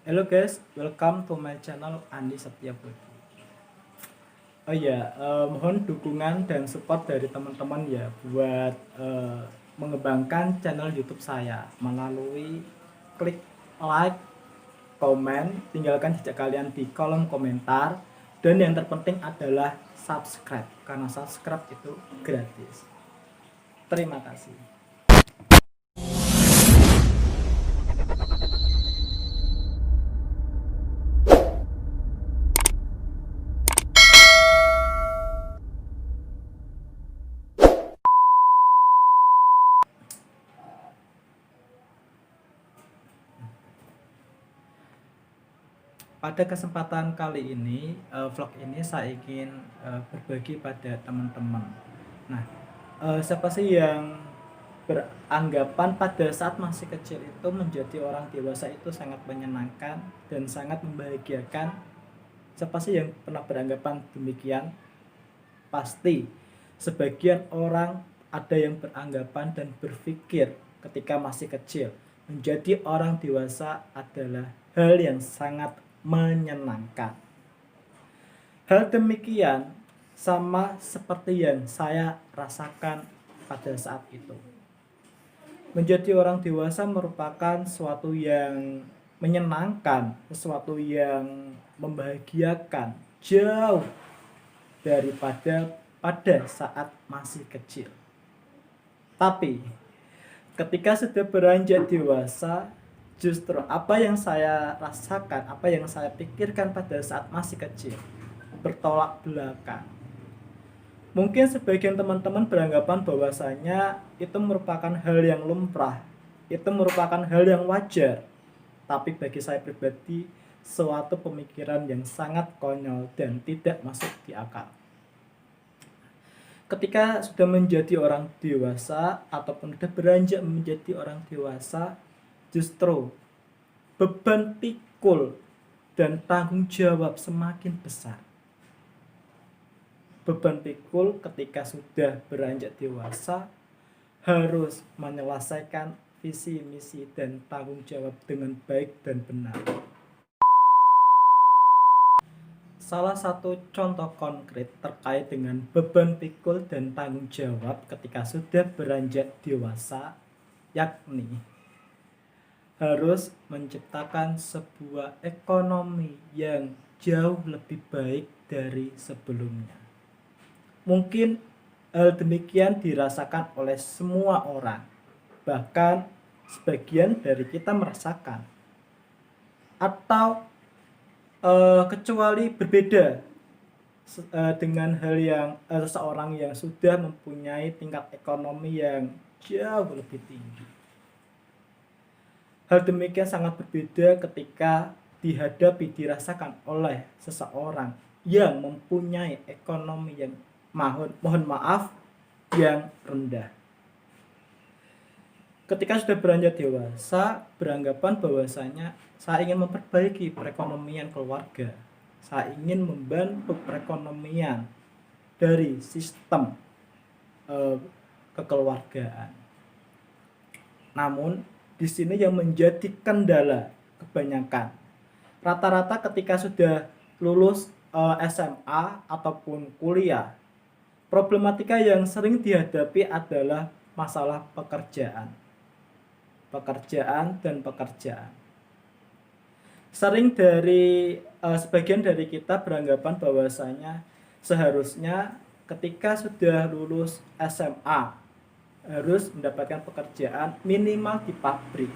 Hello guys, welcome to my channel Andi Setiabudi. Oh iya, mohon dukungan dan support dari teman-teman ya buat mengembangkan channel YouTube saya melalui klik like, komen, tinggalkan jejak kalian di kolom komentar, dan yang terpenting adalah subscribe karena subscribe itu gratis. Terima kasih. Pada kesempatan kali ini, vlog ini saya ingin berbagi pada teman-teman. Nah, siapa sih yang beranggapan pada saat masih kecil itu menjadi orang dewasa itu sangat menyenangkan dan sangat membahagiakan? Siapa sih yang pernah beranggapan demikian? Pasti sebagian orang ada yang beranggapan dan berpikir ketika masih kecil menjadi orang dewasa adalah hal yang sangat menyenangkan. Hal demikian sama seperti yang saya rasakan pada saat itu. Menjadi orang dewasa merupakan sesuatu yang menyenangkan, sesuatu yang membahagiakan, jauh daripada pada saat masih kecil. Tapi ketika sudah beranjak dewasa, justru apa yang saya rasakan, apa yang saya pikirkan pada saat masih kecil bertolak belakang. Mungkin sebagian teman-teman beranggapan bahwasanya itu merupakan hal yang lumrah, itu merupakan hal yang wajar. Tapi bagi saya pribadi, suatu pemikiran yang sangat konyol dan tidak masuk di akal. Ketika sudah menjadi orang dewasa ataupun sudah beranjak menjadi orang dewasa, justru beban pikul dan tanggung jawab semakin besar. Beban pikul ketika sudah beranjak dewasa harus menyelesaikan visi misi dan tanggung jawab dengan baik dan benar. Salah satu contoh konkret terkait dengan beban pikul dan tanggung jawab ketika sudah beranjak dewasa, yakni harus menciptakan sebuah ekonomi yang jauh lebih baik dari sebelumnya. Mungkin hal demikian dirasakan oleh semua orang, bahkan sebagian dari kita merasakan. Atau kecuali berbeda dengan hal yang seseorang yang sudah mempunyai tingkat ekonomi yang jauh lebih tinggi. Hal demikian sangat berbeda ketika dirasakan oleh seseorang yang mempunyai ekonomi yang mohon maaf yang rendah. Ketika sudah beranjak dewasa, beranggapan bahwasanya saya ingin memperbaiki perekonomian keluarga. Saya ingin membantu perekonomian dari sistem kekeluargaan. Namun, di sini yang menjadi kendala kebanyakan. Rata-rata ketika sudah lulus SMA ataupun kuliah, problematika yang sering dihadapi adalah masalah pekerjaan. Pekerjaan dan pekerjaan. Sering dari sebagian dari kita beranggapan bahwasanya seharusnya ketika sudah lulus SMA harus mendapatkan pekerjaan minimal di pabrik.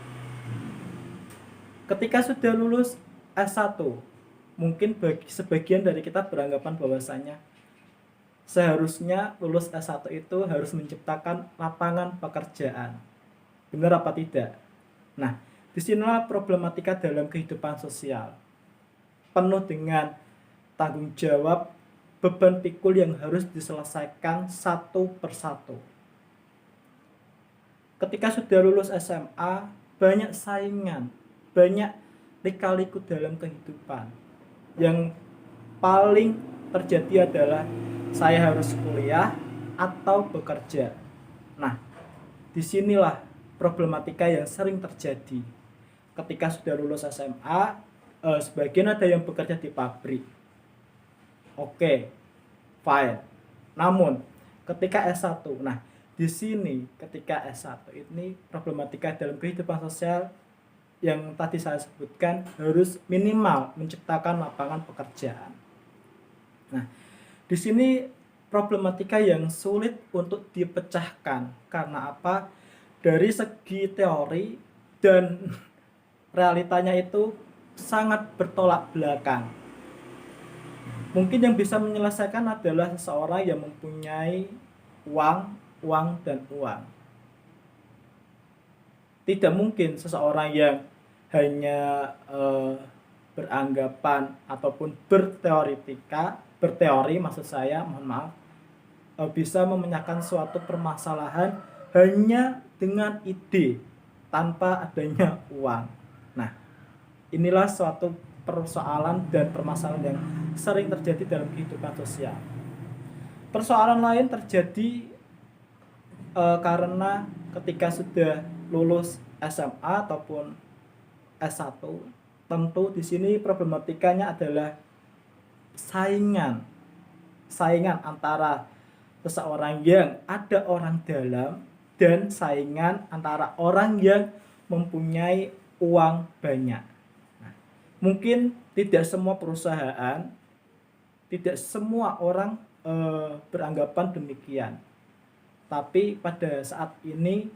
Ketika sudah lulus S1, mungkin bagi sebagian dari kita beranggapan bahwasanya seharusnya lulus S1 itu harus menciptakan lapangan pekerjaan. Benar apa tidak? Nah, disinilah problematika dalam kehidupan sosial. Penuh dengan tanggung jawab, beban pikul yang harus diselesaikan satu persatu. Ketika sudah lulus SMA, banyak saingan, banyak lika-liku dalam kehidupan. Yang paling terjadi adalah saya harus kuliah atau bekerja. Nah, disinilah problematika yang sering terjadi. Ketika sudah lulus SMA, Sebagian ada yang bekerja di pabrik. Oke, fine. Namun ketika S1, nah di sini ketika S1 ini problematika dalam kehidupan sosial yang tadi saya sebutkan harus minimal menciptakan lapangan pekerjaan. Nah, di sini problematika yang sulit untuk dipecahkan karena apa? Dari segi teori dan realitanya itu sangat bertolak belakang. Mungkin yang bisa menyelesaikan adalah seseorang yang mempunyai uang, uang, dan uang. Tidak mungkin seseorang yang hanya beranggapan ataupun berteori maksud saya, mohon maaf, bisa memecahkan suatu permasalahan hanya dengan ide tanpa adanya uang. Nah, inilah suatu persoalan dan permasalahan yang sering terjadi dalam kehidupan sosial. Persoalan lain terjadi karena ketika sudah lulus SMA ataupun S1, tentu di sini problematikanya adalah saingan. Saingan antara seseorang yang ada orang dalam dan saingan antara orang yang mempunyai uang banyak. Nah, mungkin tidak semua perusahaan, tidak semua orang beranggapan demikian. Tapi pada saat ini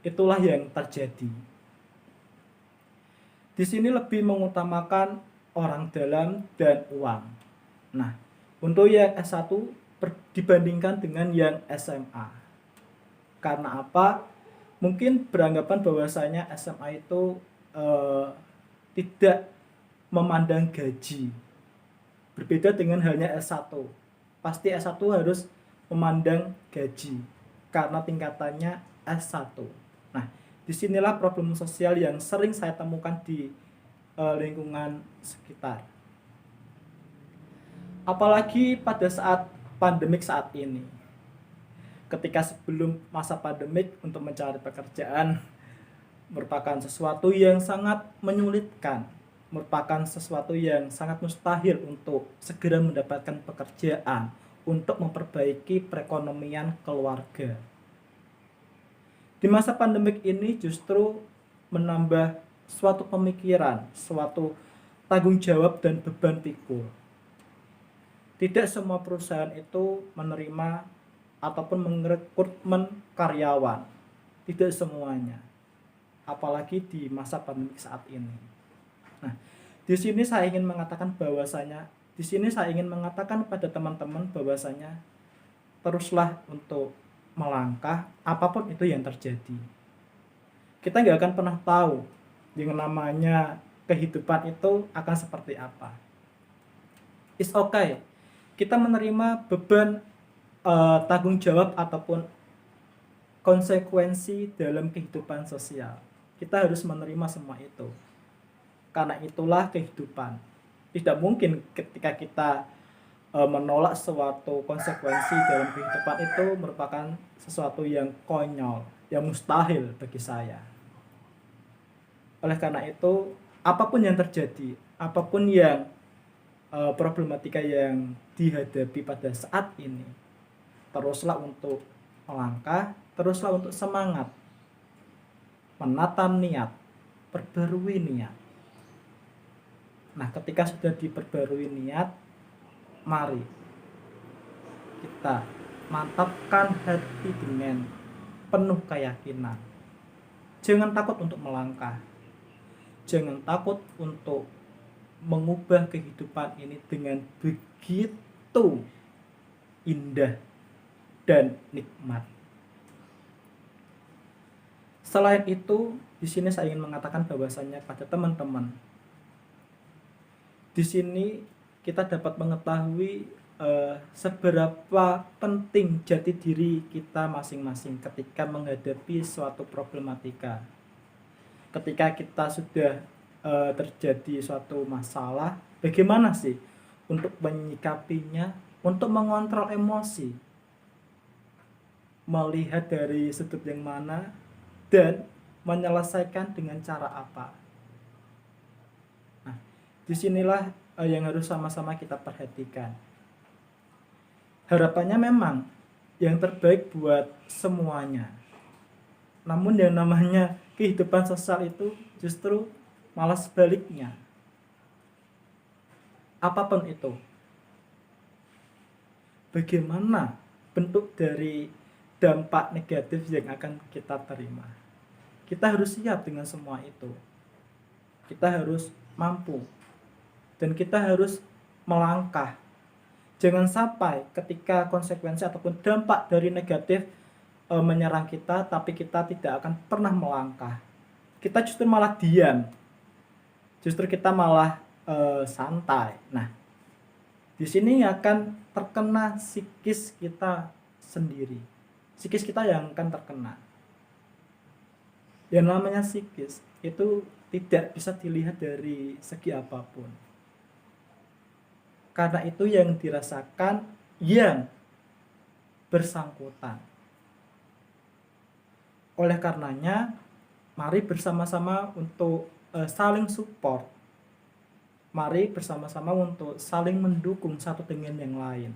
itulah yang terjadi. Di sini lebih mengutamakan orang dalam dan uang. Nah, untuk yang S1 dibandingkan dengan yang SMA. Karena apa? Mungkin beranggapan bahwasanya SMA itu tidak memandang gaji. Berbeda dengan halnya S1. Pasti S1 harus memandang gaji karena tingkatannya S1. Nah, disinilah problem sosial yang sering saya temukan di lingkungan sekitar. Apalagi pada saat pandemik saat ini. Ketika sebelum masa pandemik untuk mencari pekerjaan merupakan sesuatu yang sangat menyulitkan, merupakan sesuatu yang sangat mustahil untuk segera mendapatkan pekerjaan untuk memperbaiki perekonomian keluarga. Di masa pandemik ini justru menambah suatu pemikiran, suatu tanggung jawab dan beban pikul. Tidak semua perusahaan itu menerima ataupun merekrutmen karyawan. Tidak semuanya. Apalagi di masa pandemik saat ini. Nah, di sini saya ingin mengatakan pada teman-teman bahwasanya teruslah untuk melangkah apapun itu yang terjadi. Kita nggak akan pernah tahu yang namanya kehidupan itu akan seperti apa. It's okay. Kita menerima beban tanggung jawab ataupun konsekuensi dalam kehidupan sosial. Kita harus menerima semua itu. Karena itulah kehidupan. Tidak mungkin ketika kita menolak suatu konsekuensi dalam kehidupan itu merupakan sesuatu yang konyol, yang mustahil bagi saya. Oleh karena itu, apapun yang terjadi, apapun yang problematika yang dihadapi pada saat ini, teruslah untuk melangkah, teruslah untuk semangat, menata niat, perbarui niat. Nah, ketika sudah diperbarui niat, mari kita mantapkan hati dengan penuh keyakinan. Jangan takut untuk melangkah. Jangan takut untuk mengubah kehidupan ini dengan begitu indah dan nikmat. Selain itu, di sini saya ingin mengatakan bahwasanya pada teman-teman, di sini kita dapat mengetahui seberapa penting jati diri kita masing-masing ketika menghadapi suatu problematika. Ketika kita sudah terjadi suatu masalah, bagaimana sih untuk menyikapinya, untuk mengontrol emosi, melihat dari sudut yang mana, dan menyelesaikan dengan cara apa. Disinilah yang harus sama-sama kita perhatikan. Harapannya memang yang terbaik buat semuanya. Namun yang namanya kehidupan sosial itu justru malah sebaliknya. Apapun itu, bagaimana bentuk dari dampak negatif yang akan kita terima. Kita harus siap dengan semua itu. Kita harus mampu dan kita harus melangkah. Jangan sampai ketika konsekuensi ataupun dampak dari negatif menyerang kita, tapi kita tidak akan pernah melangkah. Kita justru malah diam, justru kita malah santai. Nah, di sini akan terkena psikis kita sendiri. Psikis kita yang akan terkena. Yang namanya psikis itu tidak bisa dilihat dari segi apapun. Karena itu yang dirasakan yang bersangkutan. Oleh karenanya, mari bersama-sama untuk saling support. Mari bersama-sama untuk saling mendukung satu dengan yang lain.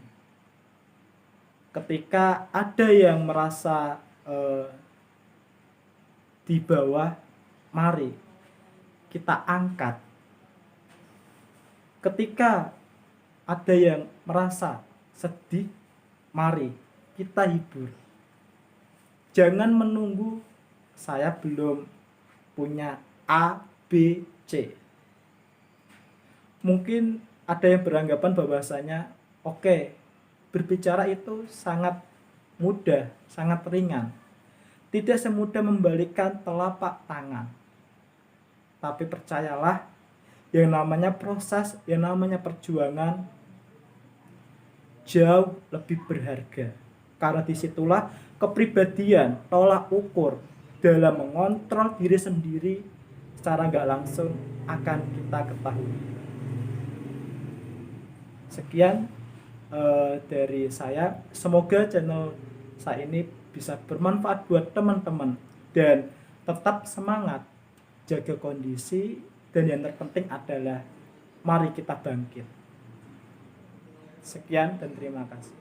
Ketika ada yang merasa di bawah, mari kita angkat. Ketika ada yang merasa sedih, mari kita hibur. Jangan menunggu saya belum punya A, B, C. Mungkin ada yang beranggapan bahwasanya oke, berbicara itu sangat mudah, sangat ringan. Tidak semudah membalikkan telapak tangan. Tapi percayalah, yang namanya proses, yang namanya perjuangan jauh lebih berharga. Karena disitulah kepribadian, tolak ukur dalam mengontrol diri sendiri secara nggak langsung akan kita ketahui. Sekian dari saya. Semoga channel saya ini bisa bermanfaat buat teman-teman dan tetap semangat, jaga kondisi, dan yang terpenting adalah mari kita bangkit. Sekian dan terima kasih.